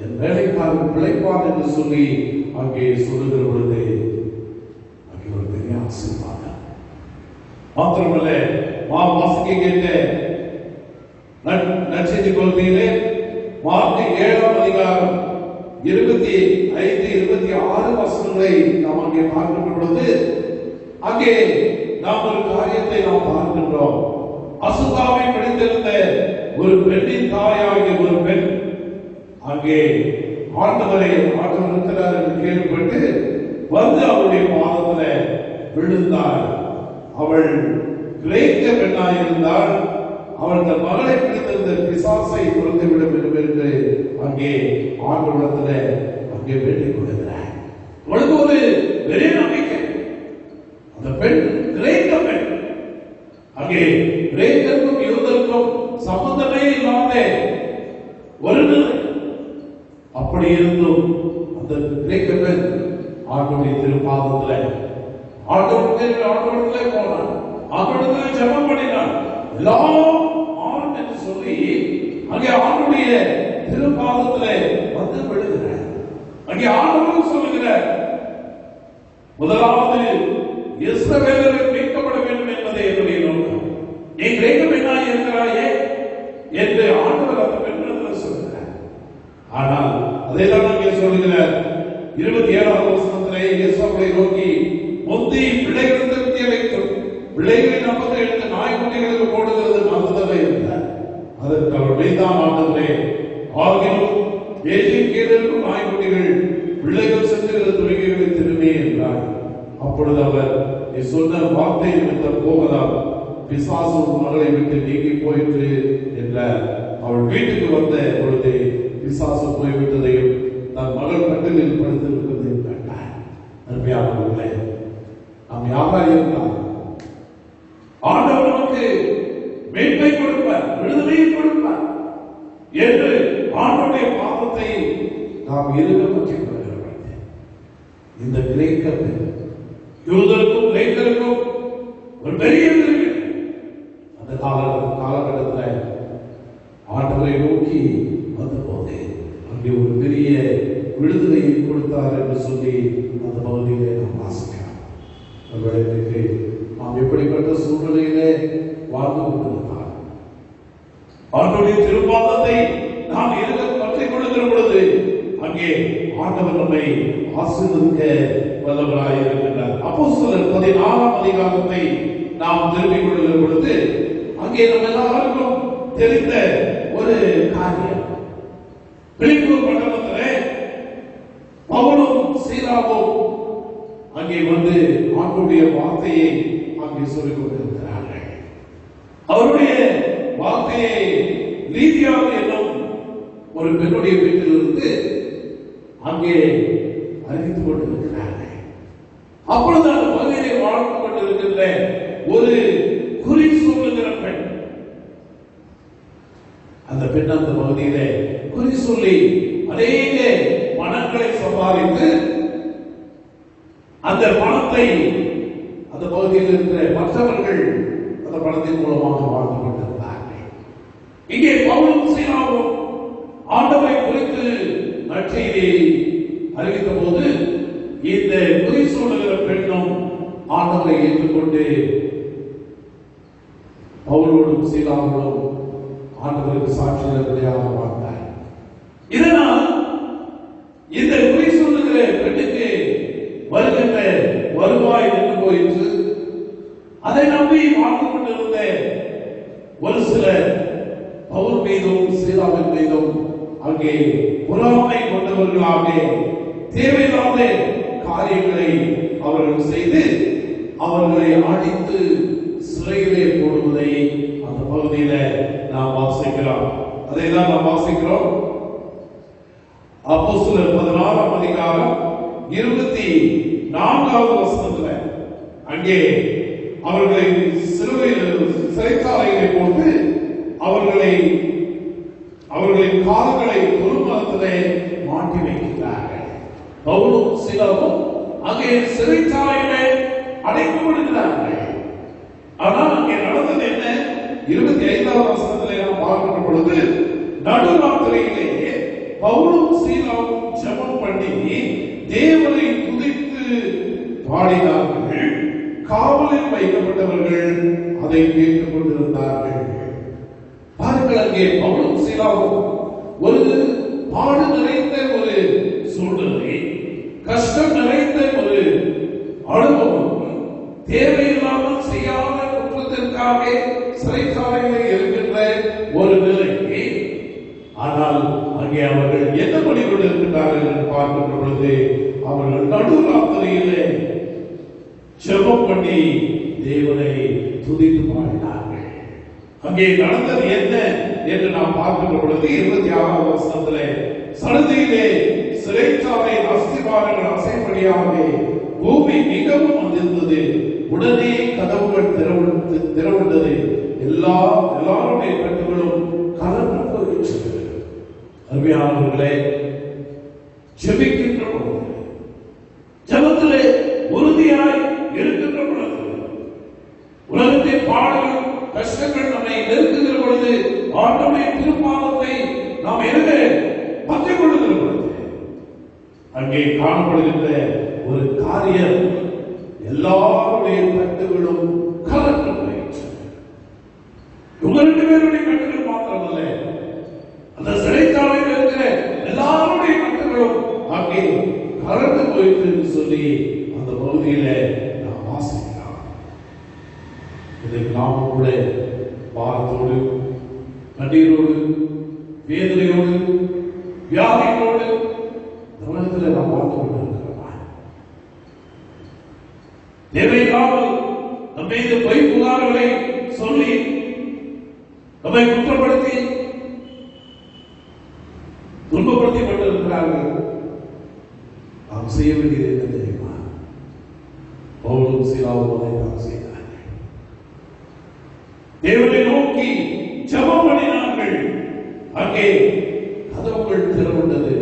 என் வேலைக்காரன் பிழைப்பான் என்று சொல்லி அங்கே சொல்லுகிற பொழுது அங்கே ஒரு பெரிய ஆசீர்வாதம். மாத்திரமல்ல, வாசிக்க கேட்ட நற்செய்தி பகுதியிலே மார்க் 7ஆம் அதிகாரம் 25, 26 வசனங்களை நாம் அங்கே பார்க்கின்ற பொழுது அங்கே நாம் ஒரு காரியத்தை நாம் பார்க்கின்றோம். அசுத்தாவை பிடித்திருந்த ஒரு பெண்ணின் தாயாகிய ஒரு பெண் அங்கே ஆண்டவர் இருக்கிறார் என்று கேள்விப்பட்டு வந்து அவருடைய பாதத்தில் விழுந்தாள். அவள் கிரேக்க பெண்ணாயிருந்தால் அவள் தன் மகளை பிடித்திருந்த பிசாசை துரத்திவிட வேண்டும் என்று அங்கே ஆண்டவரிடத்தில் அங்கே வேண்டிக் கொள்கிறார். அவளுக்கு ஒரு பெரிய நம்பிக்கை. அந்த பெண் கிரேக்க பெண், அங்கே கிரேக்கருக்கும் யூதருக்கும் சம்பந்தமே இல்லாத ஒரு நிலை. அப்படி இருந்தும் அந்த கிரேக்க பெண் ஆண்டவருடைய திருப்பாதத்தில் ஆண்டவரிடத்திலே போனான், ஆண்டவரிடத்திலே ஜெபம் பண்ணினான். எல்லாம் ஆறும் என்று சொல்லி அங்கே ஆண்டவருடைய திருப்பாதத்திலே வந்து விழுகிறார். அங்கே ஆண்டவர் சொல்லுகிறார், முதலாவது இஸ்ரவேலர்கள் மீட்கப்பட வேண்டும் என்பதை என்னுடைய நோக்கம். நீ கிரேக்க பெண்ணாய் இருக்கிறாயே என்று ஆண்டவர் அந்த பெண்ணிடத்தில் சொல்கிறார். ஆனால் அதைதான் அங்கே சொல்லுகிறார் 27ஆம் வசனத்திலே இயேசுவை நோக்கி, முந்தி பிள்ளைகள் திருப்திய வைக்கும், பிள்ளைகளின் அப்பத்தை எடுத்து நாய்க்குட்டிகளுக்கு போடுகிறது நல்லதல்ல என்றார். அதற்கு அவர் மெய்தான் ஆண்டவரே, ஆகிலும் ஏசின் கீழிருக்கும் நாய்க்குட்டிகள் பிள்ளைகள் சென்றுகிற துறைகளை திரும்பி என்றார். அப்பொழுது அவர், நீ சொன்ன வார்த்தை நிமித்தம் போகலாம், பிசாசு மகளை விட்டு நீங்கி போயிற்று என்ற அவள் வீட்டுக்கு வந்த பொழுது பிசாசு போய்விட்டதையும் தன் மகள் கட்டிலில் படுத்திருப்பதையும் கண்டார். அருமையானவர்களே, நாம் யாராக இருந்தால் ஆண்டவர் நமக்கு மீட்பை கொடுப்பார், விடுதலையை கொடுப்பார் என்று ஆண்டவருடைய பாவத்தை நாம் இருக பற்றிக் கொள்கிறோம். இந்த கிரேக்க யூதருக்கும் கிரேக்கருக்கும் ஒரு பெரிய அந்த காலகட்டத்தில் ஆண்டவரை நோக்கி வந்தபோது அங்கே ஒரு பெரிய விடுதலையை கொடுத்தார் என்று சொல்லி அந்த பகுதியிலே நாம் வாசிக்கிறோம். நம்மளுக்கு நாம் எப்படிப்பட்ட சூழ்நிலையிலே வாழ்ந்து கொண்டிருந்தார், ஆண்டவருடைய திருப்பாதத்தை நாம் இருக்க பற்றிக் கொள்கிற பொழுது அங்கே ஆண்டவர் நம்மை ஆசீர்வதிக்க வல்லவராய் இருக்கின்றார். அப்போஸ்தலர் 14ஆம் அதிகாரத்தை நாம் திரும்பிக் கொள்கிற பொழுது அங்கே நம்ம எல்லாருக்கும் தெரிந்த ஒரு காரியம், பிலிப்பு பட்டணத்திலே பவுலும் சீலாவும் அங்கே வந்து ஆண்டவருடைய வார்த்தையை அங்கே சொல்லிக் கொண்டிருக்கிறார்கள். அவருடைய வார்த்தையை லீதியாக என்னும் ஒரு பெண்ணுடைய வீட்டிலிருந்து அங்கே அறிவித்துக் கொண்டிருக்கிறார்கள். அப்பொழுது அந்த பகுதியை வாழ்ந்து கொண்டிருக்கின்ற ஒரு குறி சொல்லுகிற பெண், அந்த பெண் அந்த பகுதியிலே குறி சொல்லி அநேக பணங்களை சம்பாதித்து அந்த பணத்தை அந்த பகுதியில் இருக்கிற மற்றவர்கள் அந்த பணத்தின் மூலமாக வாழ்ந்து கொண்டிருந்தார்கள். இங்கே பவுலும் சீலாவும் ஆண்டவரை குறித்து நற்செய்தியை அறிவித்த போது இந்த குறி சொல்லுகிற பெண்ணும் ஆண்டவரை ஏற்றுக்கொண்டு பவுலோடும் சீலாவோடும் ஆண்டவருக்கு சாட்சியாக வாழ்ந்தார். இதனால் இந்த குறி சொல்லுகிற பெண்ணுக்கு வருகின்ற வருவாய் நின்று போயிற்று. அதை நம்பி வாழ்ந்து கொண்டிருந்த ஒரு சில பவுல் மீதும் சீலாவின் மீதும் அங்கே பொறாமை கொண்டவர்களாக தேவையில்லாத காரியங்களை அவர்கள் செய்து அவர்களை அடித்து சிறையிலே போடுவதை அந்த பகுதியில நாம் வாசிக்கிறோம். அதை தான் நாம் வாசிக்கிறோம். அப்போஸ்தலர் 16ஆம் அதிகாரம் 24வது வசனத்துல அங்கே அவர்களை சிறைச்சாலைகளை போட்டு அவர்களின் கால்களை ஒரு மரத்திலே மாட்டி வைக்கிறார்கள். பவுலும் சீலாவும் அங்கே சிறைச்சாலையிலே அடைக்கப்படுகிறார்கள். ஆனால் அங்கே நடந்தது என்ன? 25வது வசனத்திலே நாம் பார்க்கிற பொழுது நடுராத்திரியிலே பவுலும் சீலாவும் ஜெபம் பண்ணி தேவனை துதித்து பாடினார்கள். காவலில் வைக்கப்பட்டவர்கள் அதை கேட்டுக் கொண்டிருந்தார்கள். பாருங்கள், அங்கே பவுலும் சீலாவும் ஒரு பாடு நிறைந்த ஒரு சூழ்நிலை, கஷ்டம் நிறைந்த ஒரு அனுபவம், தேவையில்லாமல் செய்யாத குற்றத்திற்காக சிறைச்சாலையில் இருக்கின்ற ஒரு நிலை. ஆனால் அங்கே அவர்கள் என்ன பண்ணி கொண்டிருக்கிறார்கள் என்று பார்க்கின்ற பொழுது அவர்கள் நடுராத்திரியிலே ஜெபம் பண்ணி தேவனை துதித்து பாடினார்கள். அங்கே நடந்தது என்ன என்று நாம் பார்க்கின்ற பொழுது 26வது வசனத்திலே சடுதியிலே சிறைச்சாலை அஸ்திபாரங்கள் அசைப்படியாகவே பூமி மிகவும் அதிர்ந்தது. உடனே கதவுகள் திறவுண்டது. எல்லாருடைய கட்டுகளும் கலந்து போயிற்று. அருமையானவர்களே, ஜெபிக்கின்ற பொழுது, ஜெபத்திலே உறுதியாய் இருக்கின்ற பொழுது, உலகத்தின் பாடுகள் கஷ்டங்கள் நம்மை நெருக்குகிற பொழுது, ஆண்டவருடைய திருப்பாதத்தை நாம் எதிர பற்றிக் கொள்ளுகிற பொழுது அங்கே காணப்படுகின்ற ஒரு காரியம், எல்லாருடைய கட்டுகளும் கலந்து போயிற்று. இவங்க 2 பேருடைய கட்டுகள் மாத்திரமல்ல, அந்த சிறைச்சாலையில் இருக்கிற எல்லாருடைய கட்டுகளும் அங்கே கலந்து போயிற்று என்று சொல்லி அந்த பகுதியில நாம் வாசிக்கிறோம். இதற்கு நாம் கூட பாரத்தோடு, கண்ணீரோடு, வேதனையோடு, வியாதிகளோடு உலகத்தில் நாம் வாழ்ந்து கொண்டிருக்கிறோம். தேவையில்லாமல் நம் மீது பொய் புகார்களை சொல்லி நம்மை குற்றப்படுத்தி துன்பப்படுத்தி கொண்டிருக்கிறார்கள். நாம் செய்ய வேண்டியது என்ன தெரியுமா? பவுலும் சீலாவும் அதை செய்தார்கள். தேவனை நோக்கி ஜெபம் பண்ணினார்கள். அங்கே கதவுகள் திறவுண்டது.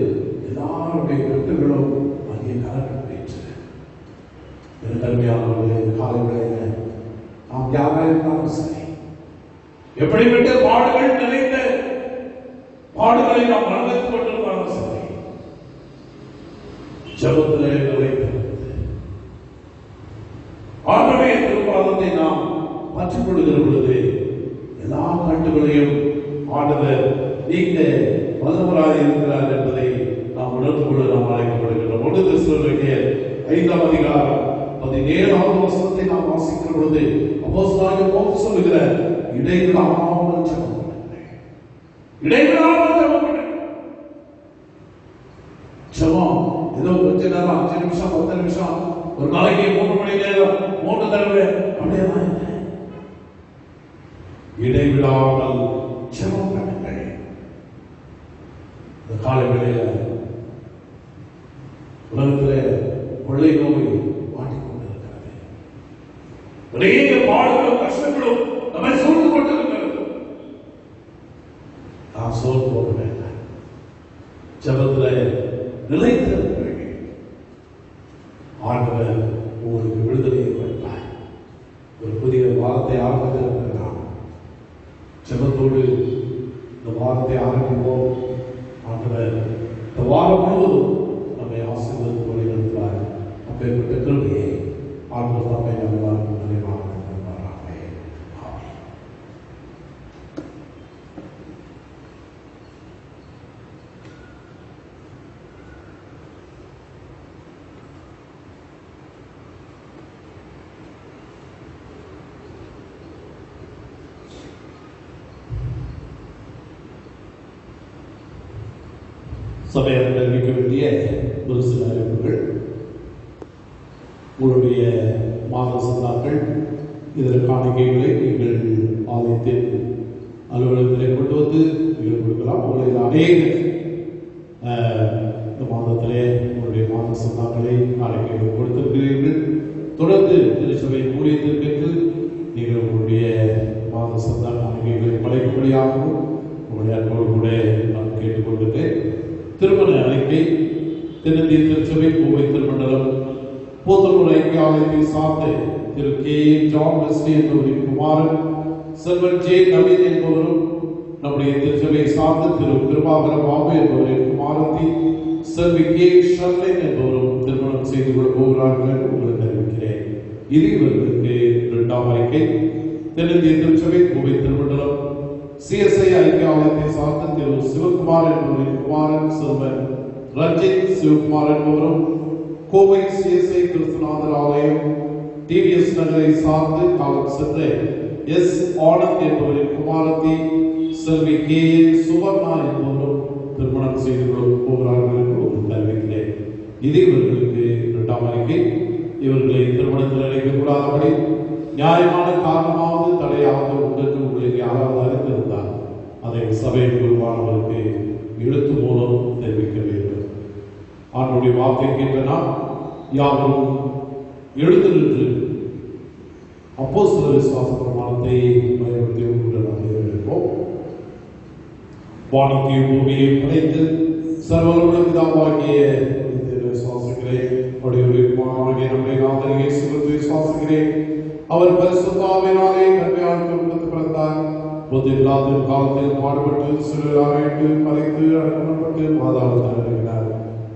எல்லாருடைய கட்டுகளும் அங்கே கலக்கப்பட்டு கருமையானவர்களே, காலை வேளையில நாம் யாராக இருந்தாலும் சரி, எப்படிப்பட்ட பாடுகள் நிறைந்த பாடுகளை நாம் அனுபவித்துக் கொண்டிருந்தாலும் சரி, ஜெபத்திலே நிறைந்திருக்கிறது. ஆண்டவருடைய திருப்பாதத்தை நாம் பற்றிக் கொள்ளுகிற பொழுது எல்லா கட்டுகளையும் ஆண்டவர் நீங்க வல்லவராய் இருக்கிறார் என்பதை நாம் உணர்ந்து கொள்ள நாம் அழைக்கப்படுகின்றோம். 1 தெசலோனிக்கேயர் 5ஆம் அதிகாரம் 17ஆம் வசனத்தை நாம் வாசிக்கிற பொழுது அப்போஸ்தலனாகிய பவுல் சொல்லுகிற இடைவிடாமல் ஜெபம் பண்ணுங்கள். இடைவிடாமல் ஜெபம் பண்ணுங்கள். ஜெபம் ஏதோ கொஞ்ச நேரம் 5 நிமிஷம் 10 நிமிஷம் ஒரு நாளைக்கு 3 மணி நேரம் 3 தடவை அப்படியெல்லாம் இல்லை. இடைவிடாமல் ஜெபம் பண்ணுங்கள். இந்த காலை வேளையில உலகத்திலே கொள்ளை நோய் மாட்டிக்கொண்டிருக்கிறது. அநேக பாடுகளும் கஷ்டங்களும் நம்மை சூழ்ந்து கொண்டிருக்கிறது. நாம் சோர்ந்து போக வேண்டாம். ஜெபத்திலே நிலைத்திருக்க வேண்டும். ஆண்டவர் உங்களுக்கு விடுதலையை வைப்பார். ஒரு புதிய வாரத்தை ஆரம்பித்திருக்கிறார். ஜெபத்தோடு இந்த வாரத்தை ஆரம்பிப்போம். ஆண்டவர் இந்த வாரம் முழுவதும் நம்மை ஆசீர்வதித்து வழிநடத்துவார். அப்பேற்பட்ட கிருபையை ஆண்டவர் நம்மை எல்லாருக்கும் நிறைவாக தருவாராக. ஆமென். சபையார்கள் அறிவிக்க வேண்டிய ஒரு சில அறிவிப்புகள். உங்களுடைய மாத சந்தாக்கள் இதர காணிக்கைகளை நீங்கள் ஆலயத்தின் அலுவலகத்திலே கொண்டு வந்து நீங்கள் கொடுக்கலாம். உங்களில் அநேகர் இந்த மாதத்திலே உங்களுடைய மாத சந்தாக்களை காணிக்கைகள் கொடுத்திருக்கிறீர்கள். தொடர்ந்து திருச்சபை ஊழியத்திற்கு நீங்கள் உங்களுடைய மாத சந்தா காணிக்கைகளை படைக்கும்படியாகவும் உங்களுடைய அன்போடு கூட நான் கேட்டுக்கொள்கிறேன். திருமண அறிக்கை தென்னிந்திய திருச்சபை கோவை திருமண்டலம் போத்தனூர் ஐக்கிய ஆலயத்தை சார்ந்த திரு கே ஜான் வெஸ்லி என்பவரின் குமாரன் செல்வன் ஜே நவீன் என்பவரும், நம்முடைய திருச்சபையை சார்ந்த திரு கிருபாகர பாபு என்பவரின் குமாரத்தி செல்வி கே ஷர்லின் என்பவரும் திருமணம் செய்து கொள்ள போகிறார்கள் உங்களுக்கு அறிவிக்கிறேன். இது இவர்களுக்கு 2ஆம் அறிக்கை. தென்னிந்திய திருச்சபை கோவை திருமண்டலம் சிஎஸ்ஐ ஐக்கிய ஆலயத்தை சார்ந்த திரு சிவகுமார் என்பவரின் குமாரன் செல்வன் ரஞ்சித் சிவகுமார் என்பவரும், கோவை சிஎஸ்ஐ கிறிஸ்துநாதர் ஆலயம் டிவிஎஸ் நகரை சார்ந்து காலம் சென்ற எஸ் ஆனந்த் என்பவரின் குமாரத்தி செல்வி கே சுவர்ணா என்பவரும் திருமணம் செய்து கொள்ள போகிறார்கள் என்று உங்களுக்கு அறிவிக்கிறேன். இது இவர்களுக்கு 2ஆம் அறிக்கை. இவர்களை திருமணத்தில் இணைக்கக்கூடாதபடி நியாயமான காரணமாவது தடையாவது உண்டென்று உங்களுக்கு யாராவது அறிந்திருந்தால் அதை சபையின் குருவானவருக்கு எழுத்து மூலம் தெரிவிக்க வேண்டும். ஆண்டுடைய வார்த்தை கேட்டனா யாரும் எழுந்து நின்று அப்போஸ்தலர் விசுவாச பிரமாணத்தை பயன்படுத்தி கொண்டிருப்போம். வானத்தையும் பூமியை படைத்து சர்வலோக பிதாவாகிய விசுவாசிக்கிறே நம்முடைய நாதர் இயேசு கிறிஸ்துவை விசுவாசிக்கிறேன். அவர் பரிசுத்தாவினாலே கன்னியால் கர்ப்பத்தில் பிறந்தார். புத்தியில்லாத காலத்தில் பாடுபட்டு சிலுவையிட்டு மரித்து அடக்கப்பட்டு பாதாளத்தில் இறங்கினார்.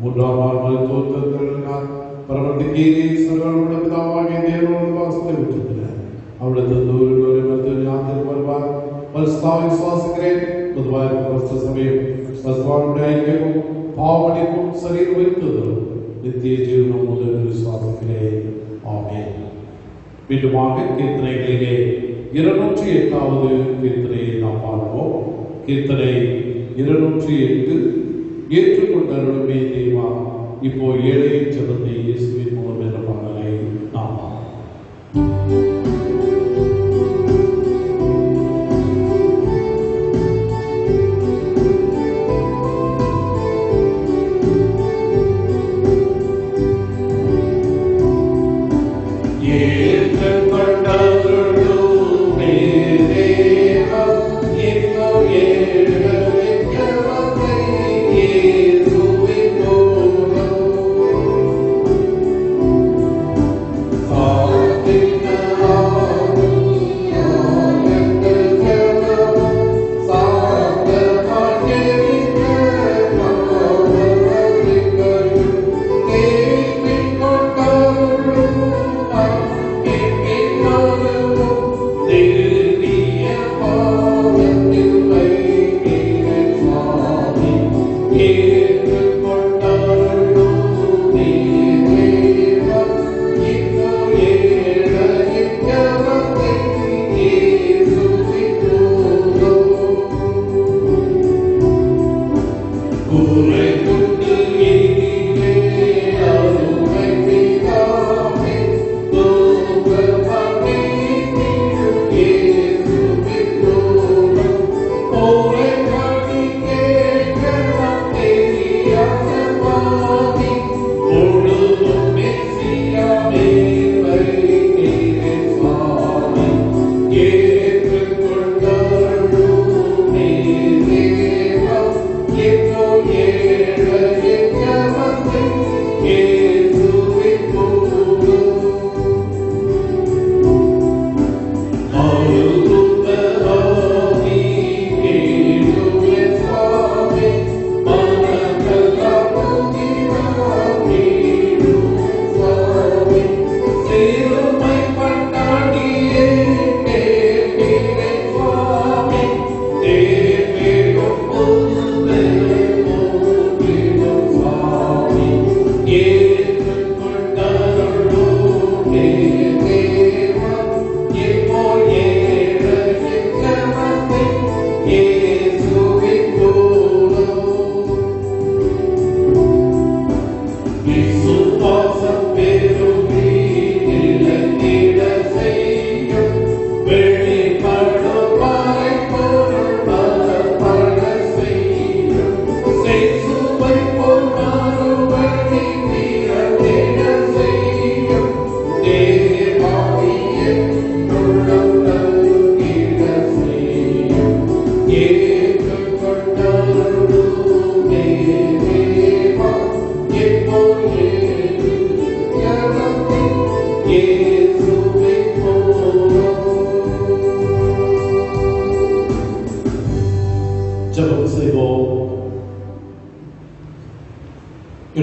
3ஆம் நாள் மருத்துவத்தில் எழுதினார். பரமத்திற்கீரே சர்வலோக பிதாவாகிய தேவனோடு வாசத்தை விட்டிருக்கிறார். அவருடைய தூரில் மருத்துவ ஞானத்தில் வருவார். பரிசுத்தாவை விசுவாசிக்கிறேன். பொதுவாக பரிசுத்த சமயம் பரிசுத்தாவினுடைய ஐக்கியமும் பாவமன்னிப்பும் சரீர உயிர்த்தெழுதலும் நித்திய ஜீவனும் முதல் விசுவாசிக்கிறேன். ஆமென். மீண்டுமாக கீர்த்தனைகளிலே 208வது கீர்த்தனையை நாம் பாடுவோம். கீர்த்தனை 208 ஏற்றுக்கொண்ட அருளுமே தேவா இப்போ ஏழையின் ஜெபத்தை இயேசுவின் மூலம் என்ற பாடலை நாம் பாடுவோம்.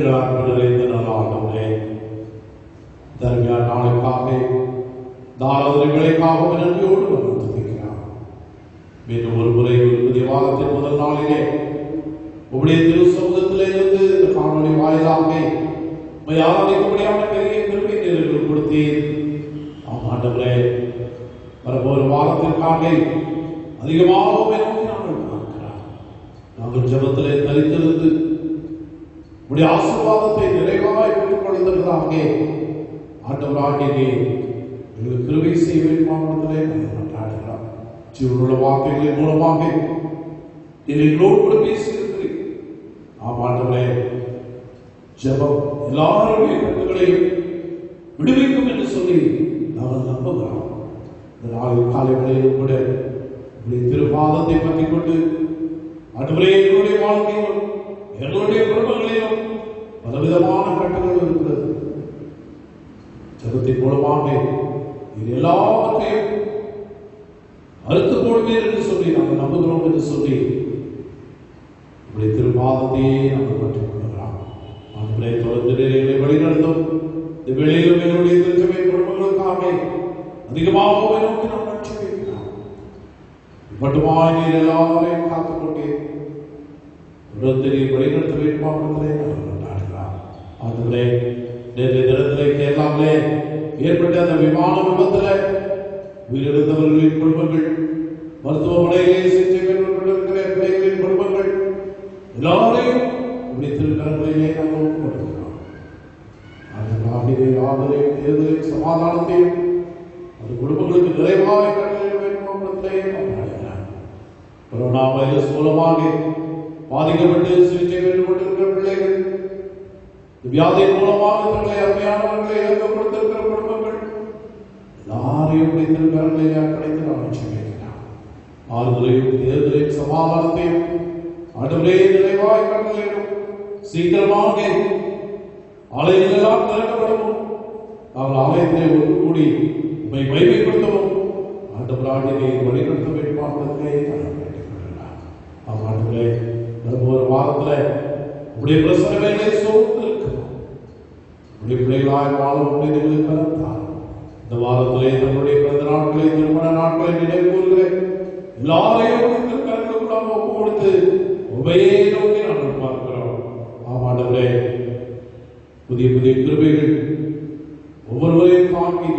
நிறைந்த நாளாகவே தர்மியா நாளுக்காக தாராதனைகளுக்காக நன்றியோடு வந்து துதிக்கிறார். மீண்டும் ஒரு முறை ஒரு புதிய வாரத்தின் முதல் நாளிலே உடைய திரு சமூகத்திலே இருந்து இந்த காணொலி வாயிலாக ஆராதிக்கும்படியான பெரிய கிருபை நேரங்கள் கொடுத்தீர். ஆண்டவரே, வரப்போற வாரத்திற்காக அதிகமாகவே நாங்கள் பார்க்கிறோம். நாங்கள் ஜெபத்திலே தரித்திருந்து உடைய ஆசீர்வாதத்தை நிறைவாய் பெற்றுக் கொள்வதற்காக ஆண்டவராகிய எங்களுக்கு கிருபை செய்ய வேண்டுமானத்திலே நாங்கள் ஜீவனுள்ள வார்த்தைகளின் மூலமாக எங்களோடு கூட பேசியிருக்கிறீர். ஆண்டவரே, ஜெபம் எல்லாருடைய கட்டுகளையும் விடுவிக்கும் என்று சொல்லி நாங்கள் நம்புகிறோம். இந்த நாளில் காலை வேளையிலும் கூட திருபாதத்தை பற்றிக் கொண்டு ஆண்டவரே, எங்களுடைய வாழ்க்கையிலும் எங்களுடைய குடும்பங்களிலும் பலவிதமான கட்டுகள் இருக்கிறது. ஜெபத்தின் மூலமாக இது எல்லாவற்றையும் அறுத்து போடுவேன் என்று சொல்லி நாங்கள் நம்புகிறோம் என்று சொல்லி இப்படி திருபாதத்தையே நாங்கள் பற்றிக் கொள்கிறோம். ஆண்டவரே, தொடர்ந்து எங்களை வழிநடத்தும். இந்த வேளையிலும் எங்களுடைய திருச்சபை குடும்பங்களுக்காக அதிகமாக நோக்கி நாம் நன்றி வைக்கிறோம். மட்டுமாய் நீர் எல்லாரையும் காத்துக்கொண்டே தொடர்ந்து நீர் வழிநடத்த வேண்டுமானத்திலே நாங்கள் கொண்டாடுகிறோம். ஆண்டவரே, நேற்றைய தினத்திலே கேரளாவிலே ஏற்பட்ட அந்த விமான விபத்தில் உயிரிழந்தவர்களின் குடும்பங்கள், மருத்துவமனையிலே சிகிச்சை பெற்றுக்கொண்டிருக்கிற பிள்ளைகளின் குடும்பங்கள் எல்லாரையும் திருக்கரங்களிலே நாங்கள் கொடுக்கிறோம். அந்த ஆதரவையும் தேர்தலையும் சமாதானத்தையும் அந்த குடும்பங்களுக்கு நிறைவாக கட்டளையிட வேண்டுமானத்திலே நாங்கள் கொரோனா வைரஸ் மூலமாக பாதிக்கப்பட்டு சிகிச்சை பெற்றுக் கொண்டிருக்கிற பிள்ளைகள், வியாதியின் மூலமாக தங்களை அருமையானவர்களை இழக்க கொடுத்திருக்கிற குடும்பங்கள் எல்லாரையும் திருக்கரங்களிலே அர்ப்பணித்து நாம் ஜெபிக்கிறோம். ஆறுதலையும் தேர்தலையும் சமாதானத்தையும் ஆண்டவரே நிறைவாய் கட்டளையிடும். சீக்கிரமாக ஆலயங்கள் எல்லாம் திறக்கப்படவும், நாங்கள் ஆலயத்திலே ஒன்று கூடி உண்மை மகிமைப்படுத்தவும் ஆண்டவராகிய வழிநடத்த வேண்டுமானத்திலே நாங்கள் கேட்டுக்கொள்கிறோம். ஆண்டவரே, ஒரு வாரத்தில் உடைய பிரசனங்களை சோர்ந்து இருக்கிறோம். உடைய பிள்ளைகளாய் வாழ உண்மைகளை கலந்தார். இந்த வாரத்திலே நம்முடைய பிறந்த நாட்களை, திருமண நாட்களை நினைவு கூறுகிற எல்லாரையும் திருக்கரங்களுக்கு நாம் ஒப்பு கொடுத்து உண்மையே நோக்கி நாங்கள் பார்க்கிறோம். ஆண்டவரே, புதிய புதிய கிருபைகள் ஒவ்வொருவரையும் தாங்கி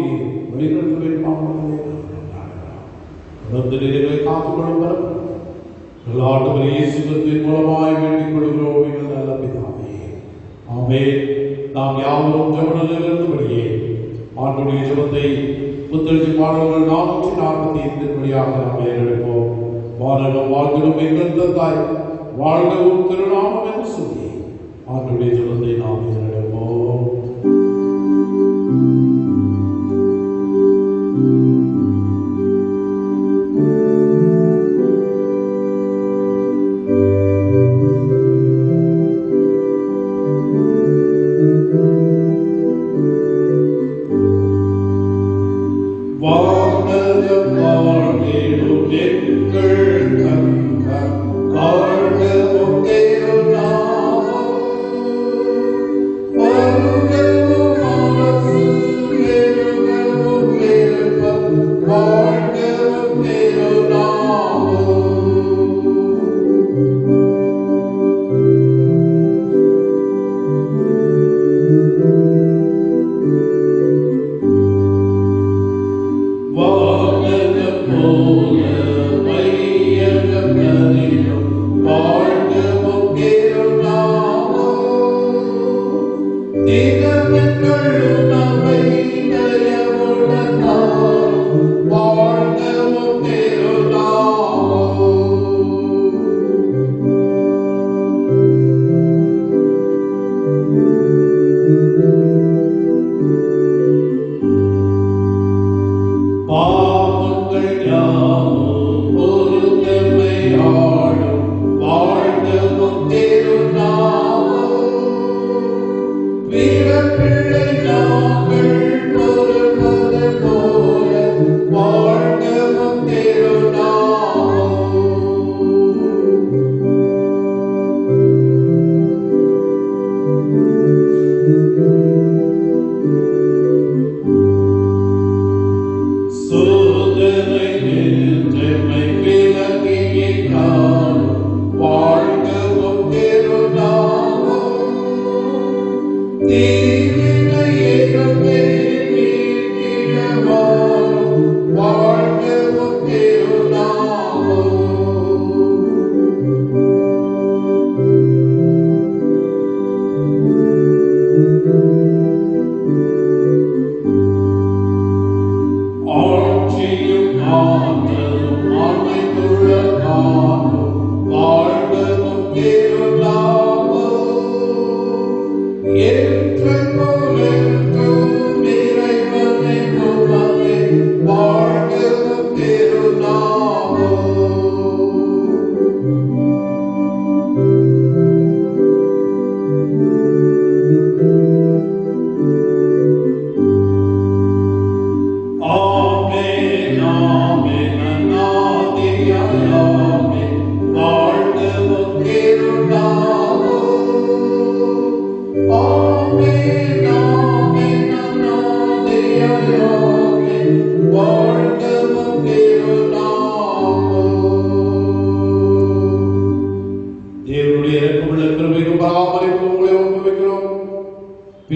வழிநடத்த வேண்டுமானத்திலே தொடர்ந்து நீரை காத்துக்கொள்ளும். ஆண்டவரே, இயேசு கிறிஸ்துவின் மூலமாய் வேண்டிக் கொள்கிறோம் எங்கள் நல்ல பிதாவே. ஆமென். நாம் யாவரும் ஜெபநிலையிலிருந்தபடியே ஆண்டவருடைய ஜெபத்தை புத்தெழுச்சி பாடல்கள் 445 படியாக நாம் ஏறெடுப்போம். வானகம் வாழ்கிறோம் எங்கள் தந்தாய், வாழ்கவும் திருநாமம் என்று சொல்லி ஆண்டவருடைய ஜெபத்தை நாம் ஏறெடுப்போம்.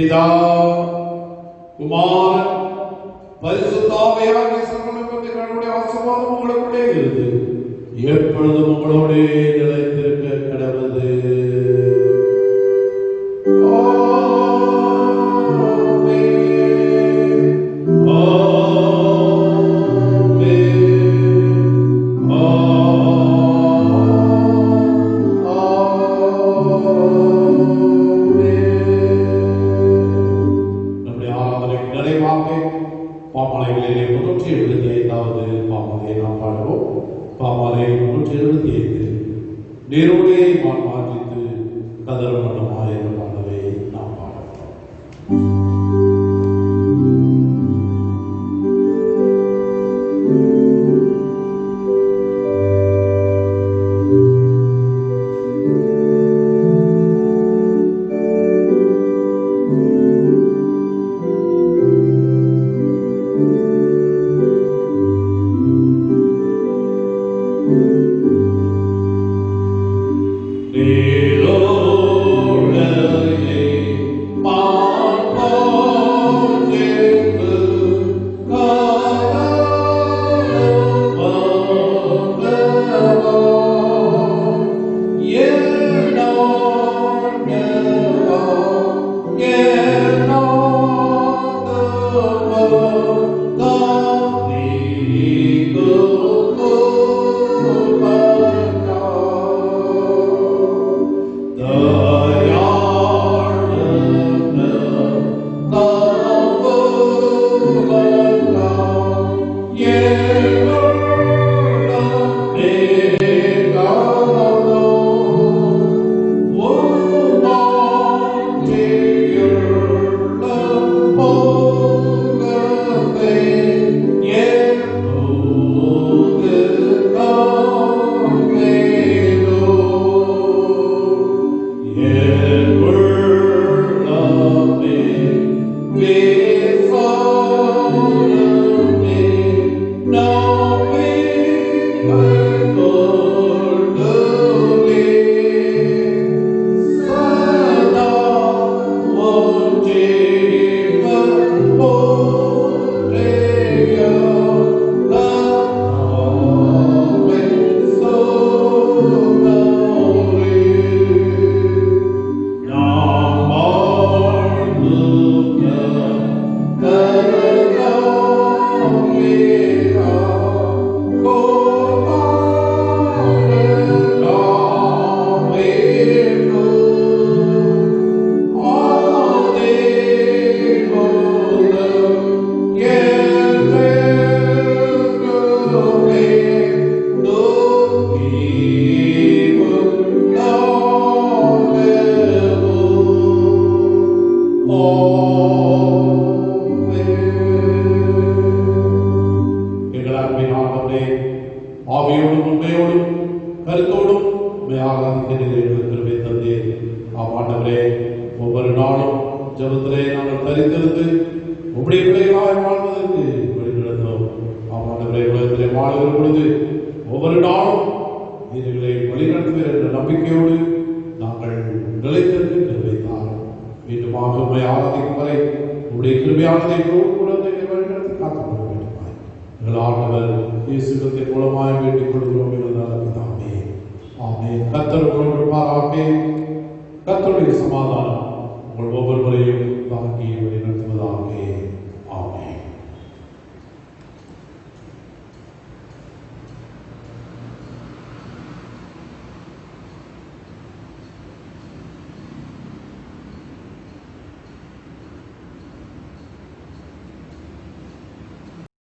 பிதா குமாரன் பரிசுத்த ஆவியாகிய சகலவற்றையும் ஆசீர்வாதம் உங்களுக்குள்ளே இருந்து எப்பொழுதும் உங்களோடே நிலைத்திருக்க கடவுது. பாமாலைகளிலே 375வது பாமாலை நாம் பாடுவோம். பாமாலை 375 நீரோடே மாற்றித்து கதரும் மண்டமாய் என்ற பாடலை நாம் பாடுவோம். ஆவியோடும் உண்மையோடும் கருத்தோடும் கிருபை தந்தே. ஆண்டவரே, ஒவ்வொரு நாளும் ஜெபத்திலே நாங்கள் தரித்திருந்து உம்முடைய பிள்ளைகளாய் வாழ்வதற்கு வழிநடத்தோம். ஆண்டவரே, உலகத்திலே வாழ்கிற பொழுது ஒவ்வொரு நாளும் நீர்களை வழிநடத்துவீர் என்ற நம்பிக்கையோடு நாங்கள் நிலைத்திற்கு கிருபை தாரும். மீண்டுமாக உண்மை ஆராதிக்கும் வரை உடைய கிருபையானதை குழந்தைகளை வழிநடத்தி காத்துக்கொள்ள வேண்டுமாய் எங்கள் ஆண்டவர் இயேசு கிறிஸ்துவின் மூலமாய் வேண்டிக் கொள்கிறோம் எங்கள் நல்ல பிதாவே. ஆமென். கர்த்தர் உங்களோடு இருப்பாராக. கர்த்தருடைய சமாதானம் உங்கள் ஒவ்வொருவரையும் தாங்கி வழிநடத்துவதாக. ஆமென்.